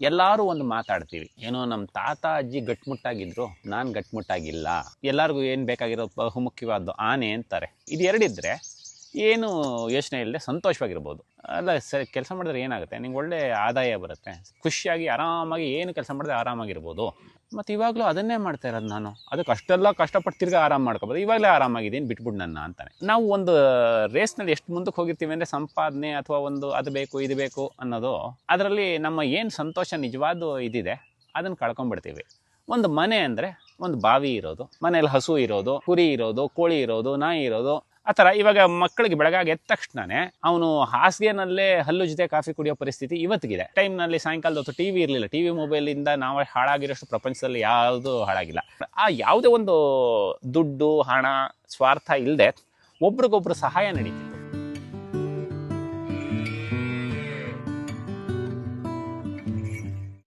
ಎಲ್ಲರೂ ಒಂದು ಮಾತಾಡ್ತೀವಿ, ಏನೋ ನಮ್ಮ ತಾತ ಅಜ್ಜಿ ಗಟ್ಮುಟ್ಟಾಗಿದ್ರು, ನಾನು ಗಟ್ಮುಟ್ಟಾಗಿಲ್ಲ. ಎಲ್ಲರಿಗೂ ಏನು ಬೇಕಾಗಿರೋ ಬಹುಮುಖ್ಯವಾದ್ದು ಆನೆ ಅಂತಾರೆ. ಇದು ಎರಡಿದ್ರೆ ಏನು ಯೋಚನೆ ಇಲ್ಲದೆ ಸಂತೋಷವಾಗಿರ್ಬೋದು. ಅಲ್ಲ ಸರಿ, ಕೆಲಸ ಮಾಡಿದ್ರೆ ಏನಾಗುತ್ತೆ, ನಿಂಗೆ ಒಳ್ಳೆ ಆದಾಯ ಬರುತ್ತೆ, ಖುಷಿಯಾಗಿ ಆರಾಮಾಗಿ ಏನು ಕೆಲಸ ಮಾಡಿದ್ರೆ ಆರಾಮಾಗಿರ್ಬೋದು. ಮತ್ತು ಇವಾಗಲೂ ಅದನ್ನೇ ಮಾಡ್ತಾ ಇರೋದು ನಾನು. ಅದಕ್ಕೆ ಅಷ್ಟೆಲ್ಲ ಕಷ್ಟಪಟ್ಟು ತಿರ್ಗಿ ಆರಾಮ ಮಾಡ್ಕೋಬೋದು. ಇವಾಗಲೇ ಆರಾಮಾಗಿದ್ದೀನಿ, ಬಿಟ್ಬಿಡು ನನ್ನ ಅಂತಾನೆ. ನಾವು ಒಂದು ರೇಸ್ನಲ್ಲಿ ಎಷ್ಟು ಮುಂದಕ್ಕೆ ಹೋಗಿರ್ತೀವಿ ಅಂದರೆ ಸಂಪಾದನೆ ಅಥವಾ ಒಂದು ಅದು ಬೇಕು ಇದು ಬೇಕು ಅನ್ನೋದು, ಅದರಲ್ಲಿ ನಮ್ಮ ಏನು ಸಂತೋಷ ನಿಜವಾದ ಇದಿದೆ ಅದನ್ನು ಕಳ್ಕೊಂಡ್ಬಿಡ್ತೀವಿ. ಒಂದು ಮನೆ ಅಂದರೆ ಒಂದು ಬಾವಿ ಇರೋದು, ಮನೇಲಿ ಹಸು ಇರೋದು, ಕುರಿ ಇರೋದು, ಕೋಳಿ ಇರೋದು, ನಾಯಿ ಇರೋದು, ಆ ಥರ. ಇವಾಗ ಮಕ್ಕಳಿಗೆ ಬೆಳಗಾಗಿ ಎದ್ದ ತಕ್ಷಣನೇ ಅವನು ಹಾಸಿಗೆನಲ್ಲೇ ಹಲ್ಲು ಜೊತೆ ಕಾಫಿ ಕುಡಿಯೋ ಪರಿಸ್ಥಿತಿ ಇವತ್ತಿಗಿದೆ. ಟೈಮ್ನಲ್ಲಿ ಸಾಯಂಕಾಲದ ಹೊತ್ತು ಟಿ ವಿ ಇರಲಿಲ್ಲ. ಟಿ ವಿ ಮೊಬೈಲಿಂದ ನಾವು ಹಾಳಾಗಿರೋಷ್ಟು ಪ್ರಪಂಚದಲ್ಲಿ ಯಾವುದೂ ಹಾಳಾಗಿಲ್ಲ. ಆ ಯಾವುದೇ ಒಂದು ದುಡ್ಡು ಹಣ ಸ್ವಾರ್ಥ ಇಲ್ಲದೆ ಒಬ್ರಿಗೊಬ್ರು ಸಹಾಯ ನಡೀತಿತ್ತು.